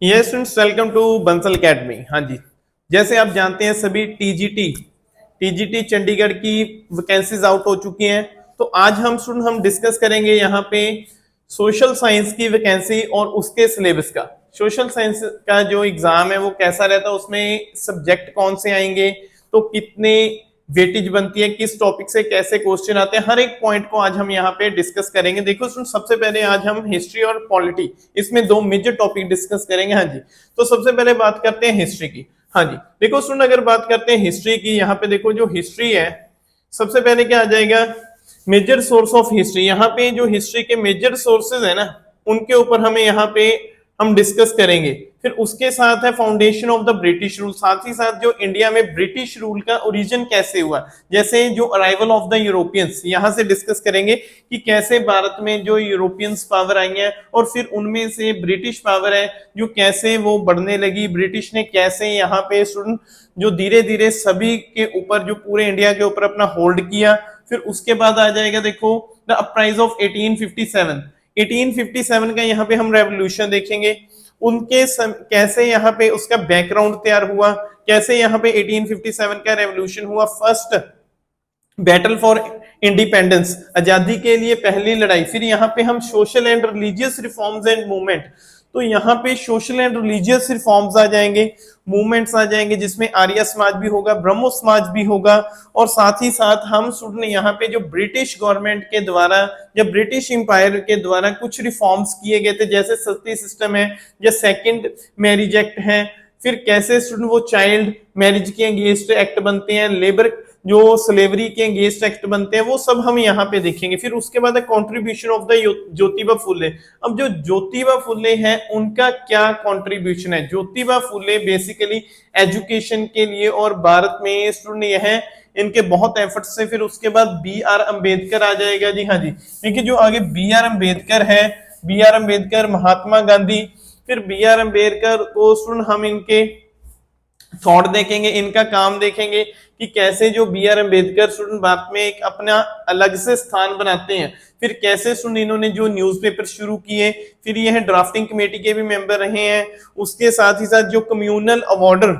Yes students, welcome to Bansal academy. हाँ जी, जैसे आप जानते हैं सभी टीजीटी चंडीगढ़ की वैकेंसीज आउट हो चुकी हैं। तो आज हम डिस्कस करेंगे यहाँ पे सोशल साइंस की वैकेंसी और उसके सिलेबस का। सोशल साइंस का जो एग्जाम है वो कैसा रहता है, उसमें सब्जेक्ट कौन से आएंगे, तो कितने वेटेज बनती है, किस टॉपिक से कैसे क्वेश्चन आते हैं, हर एक पॉइंट को आज हम यहाँ पे डिस्कस करेंगे। देखो सबसे पहले आज हम हिस्ट्री और पॉलिटी, इसमें दो मेजर टॉपिक डिस्कस करेंगे। हाँ जी, तो सबसे पहले बात करते हैं हिस्ट्री की। हाँ जी, देखो सुन, अगर बात करते हैं हिस्ट्री की, यहाँ पे देखो जो हिस्ट्री है, सबसे पहले क्या आ जाएगा, मेजर सोर्स ऑफ हिस्ट्री। यहाँ पे जो हिस्ट्री के मेजर सोर्सेज है ना, उनके ऊपर हमें यहाँ पे हम डिस्कस करेंगे। फिर उसके साथ है foundation of the British rule, साथ ही साथ जो इंडिया में ब्रिटिश रूल का ओरिजिन कैसे हुआ, जैसे जो अराइवल ऑफ द यूरोपियंस, यहां से डिस्कस करेंगे कि कैसे भारत में जो यूरोपियंस पावर आई है और फिर उनमें से ब्रिटिश पावर है जो कैसे वो बढ़ने लगी, ब्रिटिश ने कैसे यहाँ पे जो धीरे धीरे सभी के ऊपर, जो पूरे इंडिया के ऊपर अपना होल्ड किया। फिर उसके बाद आ जाएगा देखो द अपराइज ऑफ 1857। 1857 का यहाँ पे हम रेवोल्यूशन देखेंगे, उनके कैसे यहाँ पे उसका बैकग्राउंड तैयार हुआ, कैसे यहाँ पे 1857 का रेवोल्यूशन हुआ, फर्स्ट बैटल फॉर इंडिपेंडेंस, आजादी के लिए पहली लड़ाई। फिर यहाँ पे हम social and religious reforms and movement, तो यहाँ पे सोशल एंड रिलीजियस रिफॉर्म्स आ जाएंगे, मूवमेंट्स आ जाएंगे, जिसमें आर्य समाज भी होगा, ब्रह्मो समाज भी होगा। और साथ ही साथ हम सुन यहाँ पे जो ब्रिटिश गवर्नमेंट के द्वारा, जब ब्रिटिश एम्पायर के द्वारा कुछ रिफॉर्म्स किए गए थे, जैसे सती सिस्टम है या सेकंड मैरिज एक्ट है, फिर कैसे वो चाइल्ड मैरिज के अगेंस्ट एक्ट बनते हैं, लेबर जो स्लेवरी के अगेंस्ट एक्ट बनते हैं, वो सब हम यहाँ पे देखेंगे। फिर उसके बाद contribution of the Jyotiba Phule. अब जो ज्योतिबा फुले हैं उनका क्या कंट्रीब्यूशन है, ज्योतिबा फुले बेसिकली एजुकेशन के लिए और भारत में स्टूडेंट ये है, इनके बहुत एफर्ट्स से। फिर उसके बाद बी आर अम्बेडकर आ जाएगा जी। हाँ जी, देखिए जो आगे बी आर अम्बेडकर है, बी आर अम्बेडकर, महात्मा गांधी। फिर बी आर अम्बेडकर को स्टूडेंट हम इनके थॉट देखेंगे, इनका काम देखेंगे कि कैसे जो B R Ambedkar student Bharat में एक अपना अलग से स्थान बनाते हैं। फिर कैसे स्टूडेंट इन्होंने जो न्यूज़पेपर शुरू किए, फिर यह ड्राफ्टिंग कमेटी के भी मेंबर रहे हैं। उसके साथ ही साथ जो कम्युनल अवार्डर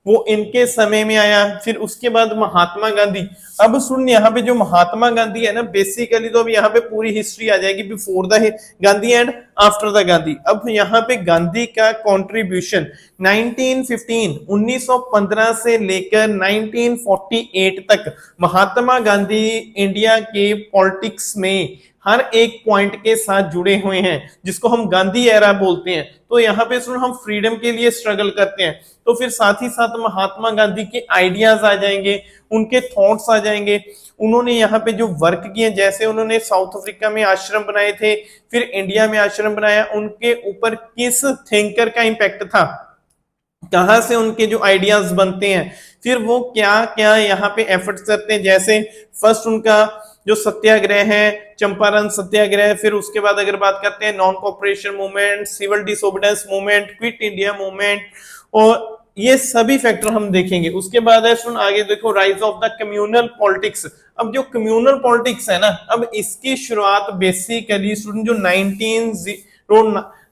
वो इनके समय में आया। फिर उसके बाद महात्मा गांधी। अब सुन, यहाँ पे जो महात्मा गांधी है ना, बेसिकली तो अब यहाँ पे पूरी हिस्ट्री आ जाएगी, before the Gandhi and after the Gandhi. अब यहाँ पे गांधी का कंट्रीब्यूशन 1915 से लेकर 1948 तक महात्मा गांधी इंडिया के पॉलिटिक्स में हर एक पॉइंट के साथ जुड़े हुए हैं, जिसको हम गांधी एरा बोलते हैं। तो यहाँ पे सुन, हम फ्रीडम के लिए स्ट्रगल करते हैं, तो फिर साथ ही साथ महात्मा गांधी के आइडियाज आ जाएंगे, उनके थॉट्स आ जाएंगे। उन्होंने यहाँ पे जो वर्क किए, जैसे उन्होंने साउथ अफ्रीका में आश्रम बनाए थे, फिर इंडिया में आश्रम बनाया, उनके ऊपर किस थिंकर का इंपैक्ट था, कहां से उनके जो आइडियाज बनते हैं, फिर वो क्या क्या यहाँ पे एफर्ट्स करते हैं। जैसे फर्स्ट उनका जो सत्याग्रह है, चंपारण सत्याग्रह। फिर उसके बाद अगर बात करते हैं non cooperation movement, civil disobedience movement, quit India movement, और ये सभी फैक्टर हम देखेंगे। उसके बाद है सुन आगे देखो rise of the communal politics. अब जो कम्युनल पॉलिटिक्स है ना, अब इसकी शुरुआत बेसिकली स्टूडेंट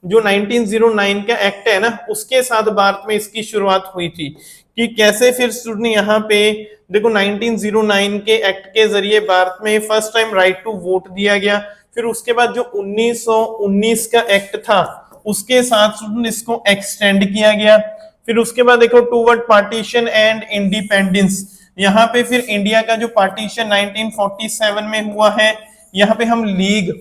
जो 1909 का एक्ट है ना, उसके साथ भारत में इसकी शुरुआत हुई थी। कि कैसे फिर स्टूडेंट यहाँ पे देखो 1909 के एक्ट के जरिए भारत में first time right to vote दिया गया। फिर उसके बाद जो 1919 का एक्ट था, उसके साथ स्टूडेंट इसको एक्सटेंड किया गया। फिर उसके बाद देखो टूवर्ड पार्टीशन एंड इंडिपेंडेंस, यहाँ पे फिर इंडिया का जो पार्टीशन 1947 में हुआ है, यहाँ पे हम लीग,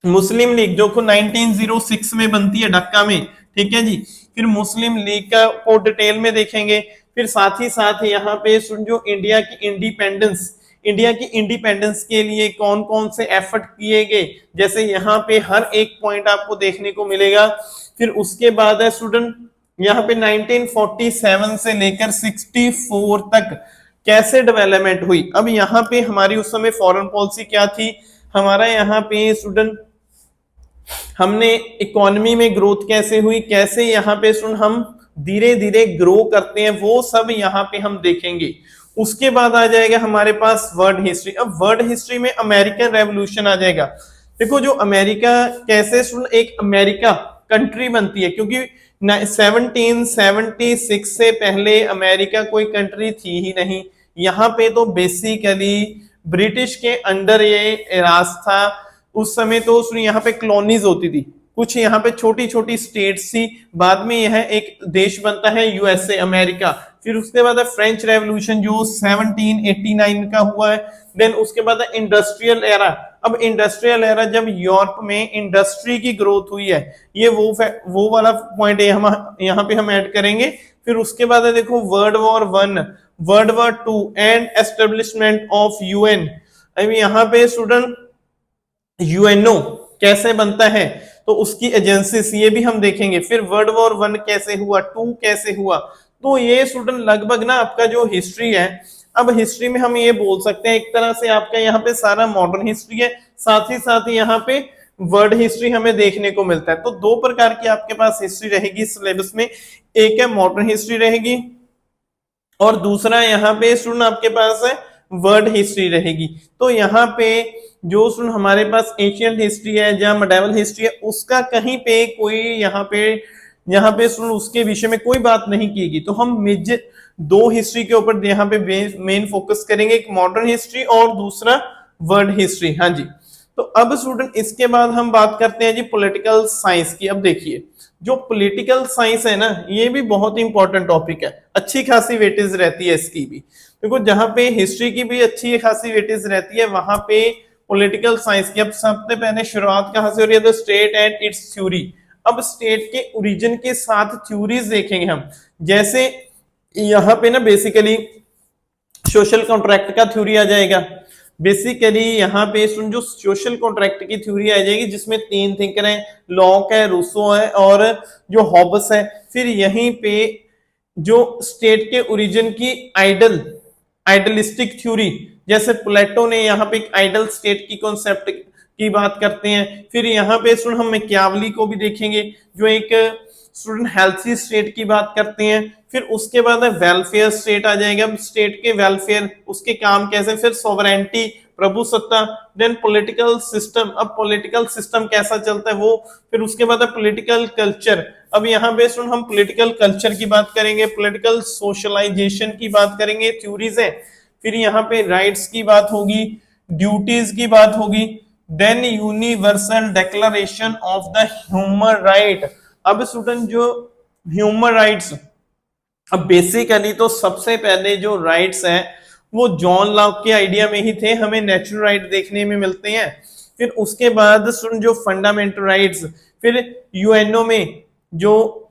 मुस्लिम लीग जो 1906 में बनती है ढाका में, ठीक है जी। फिर मुस्लिम लीग का को डिटेल में देखेंगे। फिर साथ ही साथ यहाँ पे जो इंडिया की इंडिपेंडेंस के लिए कौन कौन से एफर्ट किए गए, जैसे यहाँ पे हर एक पॉइंट आपको देखने को मिलेगा। फिर उसके बाद है स्टूडेंट यहाँ पे 1947 से लेकर 64 तक कैसे डेवलपमेंट हुई। अब यहाँ पे हमारी उस समय फॉरेन पॉलिसी क्या थी, हमारा यहाँ पे स्टूडेंट हमने इकोनॉमी में ग्रोथ कैसे हुई, कैसे यहाँ पे सुन हम धीरे धीरे ग्रो करते हैं, वो सब यहाँ पे हम देखेंगे। उसके बाद आ जाएगा हमारे पास वर्ल्ड हिस्ट्री। अब वर्ल्ड हिस्ट्री में अमेरिकन रेवोल्यूशन आ जाएगा। देखो जो अमेरिका कैसे सुन, एक अमेरिका कंट्री बनती है, क्योंकि 1776 से पहले अमेरिका कोई कंट्री थी ही नहीं। यहाँ पे तो बेसिकली ब्रिटिश के अंडर ये राज था। उस समय तो यहाँ पे कॉलोनीज होती थी, कुछ यहाँ पे छोटी छोटी स्टेट्स थी। बाद में यह एक देश बनता है यूएसए, अमेरिका। फिर उसके बाद फ्रेंच रेवोल्यूशन जो 1789 का हुआ है। देन उसके बाद इंडस्ट्रियल एरा। अब इंडस्ट्रियल एरा जब यूरोप में इंडस्ट्री की ग्रोथ हुई है, ये वो वाला पॉइंट है हम यहाँ पे हम ऐड करेंगे। फिर उसके बाद है देखो world war 1, world war 2 and establishment of UN. अभी यहाँ पे स्टूडेंट यूएनओ कैसे बनता है तो उसकी एजेंसीज ये भी हम देखेंगे। फिर वर्ल्ड वॉर 1 कैसे हुआ, 2 कैसे हुआ। तो ये स्टूडेंट लगभग ना आपका जो हिस्ट्री है, अब हिस्ट्री में हम ये बोल सकते हैं एक तरह से आपका यहाँ पे सारा मॉडर्न हिस्ट्री है, साथ ही यहाँ पे वर्ल्ड हिस्ट्री हमें देखने को मिलता है। तो दो प्रकार की आपके पास हिस्ट्री रहेगी सिलेबस में, एक है मॉडर्न हिस्ट्री रहेगी और दूसरा यहाँ पे स्टूडेंट आपके पास है वर्ल्ड हिस्ट्री रहेगी। तो यहाँ पे जो स्टूडेंट हमारे पास एशियंट हिस्ट्री है, जहाँ मेडिवल हिस्ट्री है, उसका कहीं पे कोई यहाँ पे स्टूडेंट उसके विषय में कोई बात नहीं की। तो हम मेजर दो हिस्ट्री के ऊपर यहाँ पे मेन फोकस करेंगे, एक मॉडर्न हिस्ट्री और दूसरा वर्ल्ड हिस्ट्री। हाँ जी। तो अब स्टूडेंट इसके बाद हम बात करते हैं जी पॉलिटिकल साइंस की। अब देखिए जो पॉलिटिकल साइंस है ना, ये भी बहुत इंपॉर्टेंट टॉपिक है, अच्छी खासी वेटेज रहती है इसकी भी। देखो जहां पे हिस्ट्री की भी अच्छी खासी वेटेज रहती है, वहां पे पॉलिटिकल साइंस की। अब सबसे पहले शुरुआत कहां से हो रही है, the state and it's theory. अब स्टेट के ओरिजिन के साथ थ्योरीज देखेंगे हम। जैसे यहाँ पे ना बेसिकली सोशल कॉन्ट्रैक्ट का थ्योरी आ जाएगा। बेसिकली यहाँ पे जो सोशल कॉन्ट्रैक्ट की थ्योरी आ जाएगी, जिसमें तीन थिंकर हैं, लॉक है, रूसो है और जो हॉब्स है। फिर यहीं पे जो स्टेट के ओरिजिन की आइडलिस्टिक थ्योरी, जैसे प्लेटो ने यहाँ पे एक आइडल स्टेट की कॉन्सेप्ट की बात करते हैं। फिर यहाँ पे स्टूडेंट हम मैकियावली को भी देखेंगे, जो एक स्टूडेंट हेल्थी स्टेट की बात करते हैं। फिर उसके बाद वेलफेयर स्टेट आ जाएगा, स्टेट के वेलफेयर, उसके काम कैसे। फिर सोवरेंटी, प्रभुसत्ता। देन पॉलिटिकल सिस्टम, अब पॉलिटिकल सिस्टम कैसा चलता है वो। फिर उसके बाद पॉलिटिकल कल्चर। अब यहाँ पे हम पॉलिटिकल कल्चर की बात करेंगे, पॉलिटिकल सोशलाइजेशन की बात करेंगे, थ्योरीज है। फिर यहाँ पे राइट्स की बात होगी, ड्यूटीज की बात होगी। Then universal declaration of the human right. अब स्टूडेंट जो ह्यूमन राइट्स, अब बेसिकली तो सबसे पहले जो राइट्स हैं वो जॉन लॉक के आइडिया में ही थे, हमें नेचुरल राइट देखने में मिलते हैं। फिर उसके बाद जो फंडामेंटल राइट्स, फिर यूएनओ में जो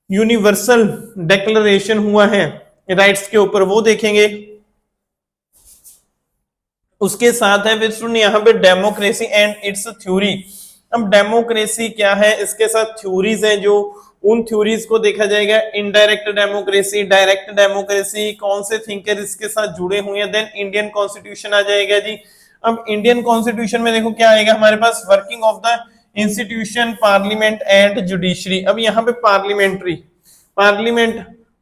यूनिवर्सल डिक्लेरेशन हुआ है राइट्स के ऊपर, वो देखेंगे। उसके साथ है फिर यहाँ पे डेमोक्रेसी एंड इट्स थ्योरी। अब डेमोक्रेसी क्या है, इसके साथ थ्योरीज है, जो उन थ्योरीज को देखा जाएगा। इनडायरेक्ट डेमोक्रेसी, डायरेक्ट डेमोक्रेसी, कौन से थिंकर इसके साथ जुड़े हुए हैं। देन इंडियन कॉन्स्टिट्यूशन आ जाएगा जी। अब इंडियन कॉन्स्टिट्यूशन में देखो क्या आएगा हमारे पास, working of the institution, parliament and judiciary. अब यहाँ पे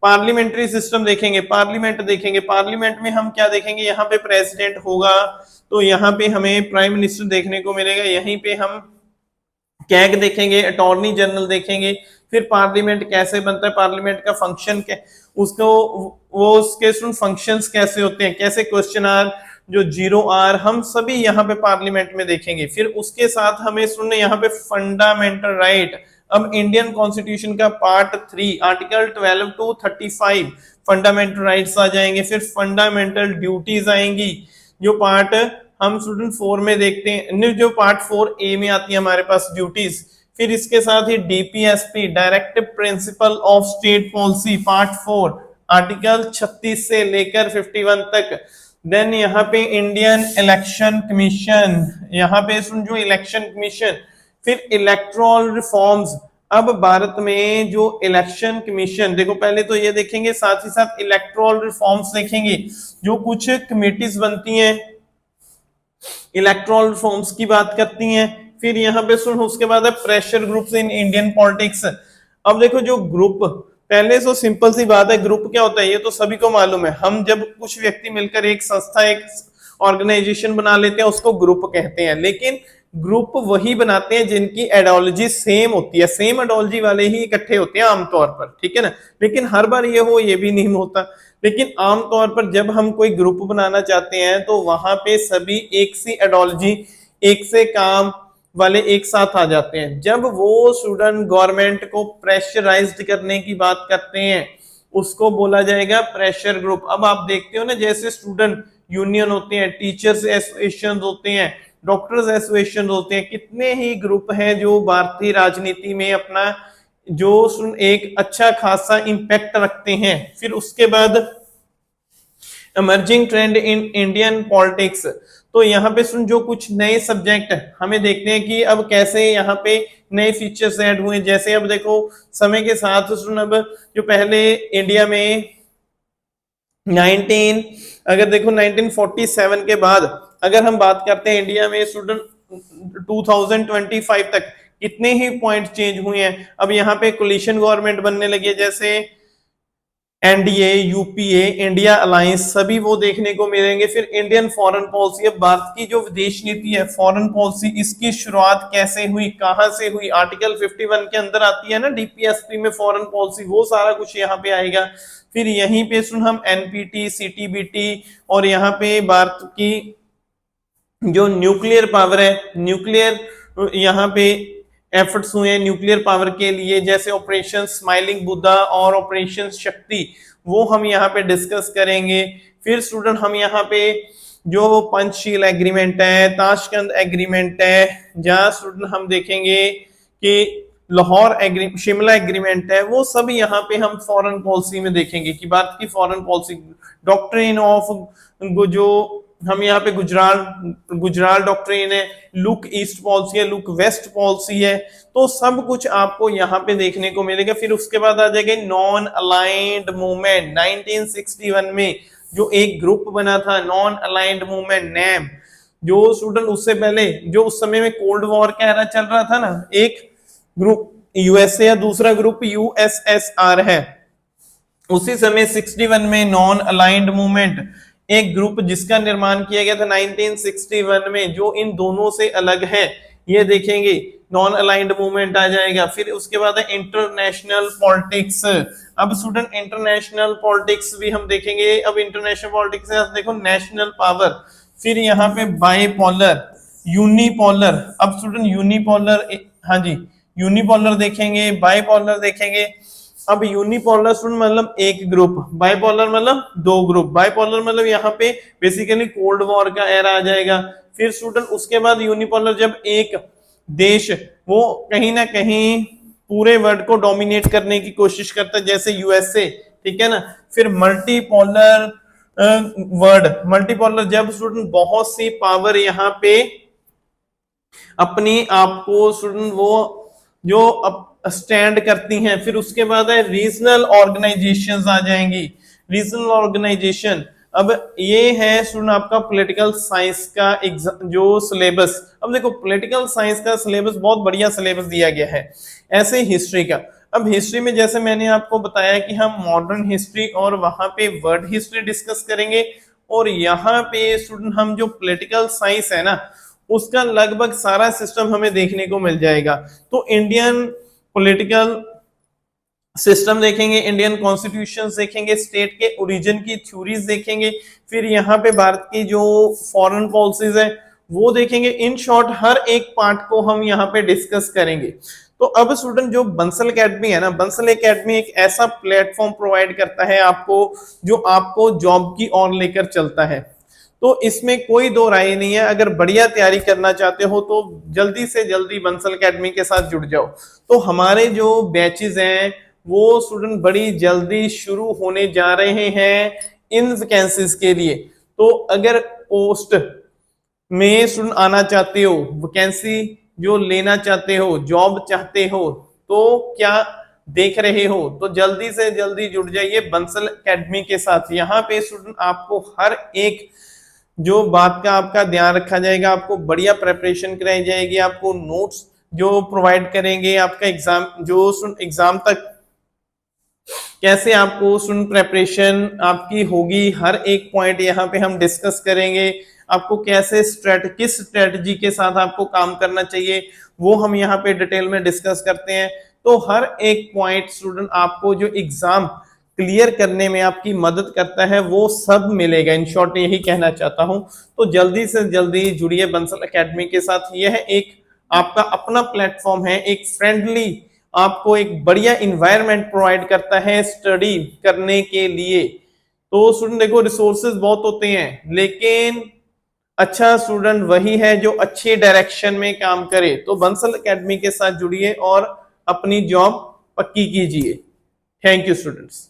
पार्लियामेंट्री सिस्टम देखेंगे, पार्लियामेंट देखेंगे। पार्लियामेंट में हम क्या देखेंगे, यहाँ पे प्रेसिडेंट होगा, तो यहाँ पे हमें प्राइम मिनिस्टर देखने को मिलेगा। यहीं पे हम कैग देखेंगे, अटॉर्नी जनरल देखेंगे। फिर पार्लियामेंट कैसे बनता है, पार्लियामेंट का फंक्शन क्या, उसके फंक्शंस कैसे होते हैं, कैसे क्वेश्चन आर, जो 0 आर, हम सभी यहाँ पे पार्लियामेंट में देखेंगे। फिर उसके साथ हमें सुनने यहाँ पे फंडामेंटल राइट। अब इंडियन कॉन्स्टिट्यूशन का part 3 article 12 to 35 fundamental rights आ जाएंगे। फिर फंडामेंटल ड्यूटीज आएंगी, जो पार्ट हम स्टूडेंट 4 में देखते हैं, जो पार्ट 4A में आती है हमारे पास ड्यूटीज। फिर इसके साथ ही DPSP, directive principle of state policy, part 4 article 36 से लेकर 51 तक। देन यहाँ पे इंडियन इलेक्शन कमीशन, यहाँ पे जो इलेक्शन कमीशन। फिर इलेक्टोरल रिफॉर्म्स। अब भारत में जो इलेक्शन कमीशन, देखो पहले तो ये देखेंगे, साथ ही साथ इलेक्टोरल रिफॉर्म्स देखेंगे, जो कुछ कमेटीज बनती हैं इलेक्टोरल रिफॉर्म्स की बात करती हैं। फिर यहाँ पे उसके बाद है pressure groups in Indian politics. अब देखो जो ग्रुप, पहले तो सिंपल सी बात है, ग्रुप क्या होता है ये तो सभी को मालूम है। हम जब कुछ व्यक्ति मिलकर एक संस्था, एक ऑर्गेनाइजेशन बना लेते हैं, उसको ग्रुप कहते हैं। लेकिन ग्रुप वही बनाते हैं जिनकी आइडियोलॉजी सेम होती है, सेम आइडियोलॉजी वाले ही इकट्ठे होते हैं आमतौर पर, ठीक है ना। लेकिन हर बार ये हो ये भी नहीं होता, लेकिन आमतौर पर जब हम कोई ग्रुप बनाना चाहते हैं तो वहां पे सभी एक सी आइडियोलॉजी, एक से काम वाले एक साथ आ जाते हैं। जब वो स्टूडेंट गवर्नमेंट को प्रेशराइज्ड करने की बात करते हैं उसको बोला जाएगा प्रेशर ग्रुप। अब आप देखते हो ना, जैसे स्टूडेंट यूनियन होते हैं, टीचर्स एसोसिएशन होते हैं, डॉक्टर्स एसोसिएशन होते हैं, कितने ही ग्रुप हैं जो भारतीय राजनीति में अपना जो एक अच्छा खासा इंपैक्ट रखते हैं। फिर उसके बाद emerging trend in Indian politics, तो यहाँ पे सुन जो कुछ नए सब्जेक्ट हमें देखते हैं कि अब कैसे यहाँ पे नए फीचर्स ऐड हुए। जैसे अब देखो समय के साथ सुन, अब जो पहले इंडिया में 1947 के बाद अगर हम बात करते हैं इंडिया में स्टूडेंट 2025 तक कितने ही पॉइंट चेंज हुए हैं। अब यहाँ पे कोलिशन गवर्नमेंट बनने लगी है, जैसे एनडीए, यूपीए, इंडिया अलायंस, सभी वो देखने को मिलेंगे। फिर इंडियन फॉरेन पॉलिसी, अब भारत की जो विदेश नीति है, फॉरेन पॉलिसी, इसकी शुरुआत कैसे हुई, कहां से हुई, आर्टिकल 51 के अंदर आती है ना डीपीएसपी में फॉरेन पॉलिसी, वो सारा कुछ यहाँ पे आएगा। फिर यहीं पे सुन हम एनपीटी, सीटीबीटी और यहाँ पे भारत की जो न्यूक्लियर पावर है, न्यूक्लियर यहाँ पे एफर्ट्स हुए हैं न्यूक्लियर पावर के लिए, जैसे ऑपरेशन स्माइलिंग बुद्धा और ऑपरेशन शक्ति, वो हम यहाँ पे डिस्कस करेंगे। फिर स्टूडेंट हम यहाँ पे जो पंचशील एग्रीमेंट है, ताशकंद एग्रीमेंट है, जहाँ स्टूडेंट हम देखेंगे कि लाहौर शिमला एग्रीमेंट है, वो सब यहाँ पे हम फॉरेन पॉलिसी में देखेंगे कि भारत की फॉरेन पॉलिसी, डॉक्ट्रिन ऑफ जो हम यहाँ पे गुजराल डॉक्ट्रिन है, लुक ईस्ट पॉलिसी है, लुक वेस्ट पॉलिसी है, तो सब कुछ आपको यहाँ पे देखने को मिलेगा। फिर उसके बाद आ जाएगा नॉन अलाइंड मूवमेंट। 1961 में जो एक ग्रुप बना था नॉन अलाइंड मूवमेंट, नैम, जो स्टूडेंट उससे पहले जो उस समय में कोल्ड वॉर का एरा चल रहा था ना, एक ग्रुप यूएसए है, दूसरा ग्रुप यूएसएसआर है, उसी समय 61 में नॉन अलाइंड मूवमेंट एक ग्रुप जिसका निर्माण किया गया था 1961 में, जो इन दोनों से अलग है, ये देखेंगे नॉन अलाइंड मूवमेंट आ जाएगा। फिर उसके बाद है इंटरनेशनल पॉलिटिक्स। अब स्टूडेंट इंटरनेशनल पॉलिटिक्स भी हम देखेंगे। अब इंटरनेशनल पॉलिटिक्स है, देखो नेशनल पावर, फिर यहाँ पे बाइपोलर, यूनिपोलर। अब स्टूडेंट यूनिपोलर, हाँ जी यूनिपोलर देखेंगे, बाइपोलर देखेंगे। अब यूनिपोलर स्टूडेंट मतलब एक ग्रुप, बाइपोलर मतलब दो ग्रुप। बाइपोलर मतलब यहाँ पे बेसिकली कोल्ड वॉर का एरा आ जाएगा। फिर स्टूडेंट उसके बाद यूनिपोलर, जब एक देश वो कहीं ना कहीं पूरे वर्ल्ड को डोमिनेट करने की कोशिश करता है, जैसे यूएसए, ठीक है ना। फिर मल्टीपोलर वर्ल्ड, मल्टीपोलर जब स्टूडेंट बहुत सी पावर यहाँ पे अपनी आपको स्टूडेंट वो जो स्टैंड करती हैं। फिर उसके बाद है रीजनल ऑर्गेनाइजेशंस आ जाएंगी, रीजनल ऑर्गेनाइजेशन। अब ये है स्टूडेंट आपका पॉलिटिकल साइंस का जो सिलेबस। अब देखो पॉलिटिकल साइंस का सिलेबस बहुत बढ़िया सिलेबस दिया गया है, ऐसे हिस्ट्री का। अब हिस्ट्री में जैसे मैंने आपको बताया कि हम मॉडर्न हिस्ट्री और वहां पे वर्ल्ड हिस्ट्री डिस्कस करेंगे, और यहाँ पे स्टूडेंट हम जो पॉलिटिकल साइंस है ना उसका लगभग सारा सिस्टम हमें देखने को मिल जाएगा। तो इंडियन पॉलिटिकल सिस्टम देखेंगे, इंडियन कॉन्स्टिट्यूशन देखेंगे, स्टेट के ओरिजिन की थ्योरीज देखेंगे, फिर यहाँ पे भारत की जो फॉरेन पॉलिसीज है वो देखेंगे। इन शॉर्ट हर एक पार्ट को हम यहाँ पे डिस्कस करेंगे। तो अब स्टूडेंट जो बंसल एकेडमी है ना, बंसल एकेडमी एक ऐसा प्लेटफॉर्म प्रोवाइड करता है आपको जो आपको जॉब की ओर लेकर चलता है। तो इसमें कोई दो राय नहीं है, अगर बढ़िया तैयारी करना चाहते हो तो जल्दी से जल्दी बंसल एकेडमी के साथ जुड़ जाओ। तो हमारे जो बैचेस हैं वो स्टूडेंट बड़ी जल्दी शुरू होने जा रहे हैं इन वैकेंसीज के लिए। तो अगर पोस्ट में स्टूडेंट आना चाहते हो, वैकेंसी जो लेना चाहते हो, जॉब चाहते हो, तो क्या देख रहे हो, तो जल्दी से जल्दी जुड़ जाइए बंसल एकेडमी के साथ। यहाँ पे स्टूडेंट आपको हर एक जो बात का आपका ध्यान रखा जाएगा, आपको बढ़िया प्रिपरेशन कराई जाएगी, आपको नोट्स जो प्रोवाइड करेंगे, आपका एग्जाम जो एग्जाम तक कैसे आपको प्रिपरेशन आपकी होगी, हर एक पॉइंट यहाँ पे हम डिस्कस करेंगे। आपको कैसे किस स्ट्रेटजी के साथ आपको काम करना चाहिए, वो हम यहाँ पे डिटेल में डिस्कस करते हैं। तो हर एक पॉइंट स्टूडेंट आपको जो एग्जाम क्लियर करने में आपकी मदद करता है वो सब मिलेगा। इन शॉर्ट यही कहना चाहता हूं। तो जल्दी से जल्दी जुड़िए बंसल एकेडमी के साथ। यह एक आपका अपना प्लेटफॉर्म है, एक फ्रेंडली, आपको एक बढ़िया इन्वायरमेंट प्रोवाइड करता है स्टडी करने के लिए। तो स्टूडेंट देखो, रिसोर्सेज बहुत होते हैं, लेकिन अच्छा स्टूडेंट वही है जो अच्छे डायरेक्शन में काम करे। तो बंसल एकेडमी के साथ जुड़िए और अपनी जॉब पक्की कीजिए। Thank you students.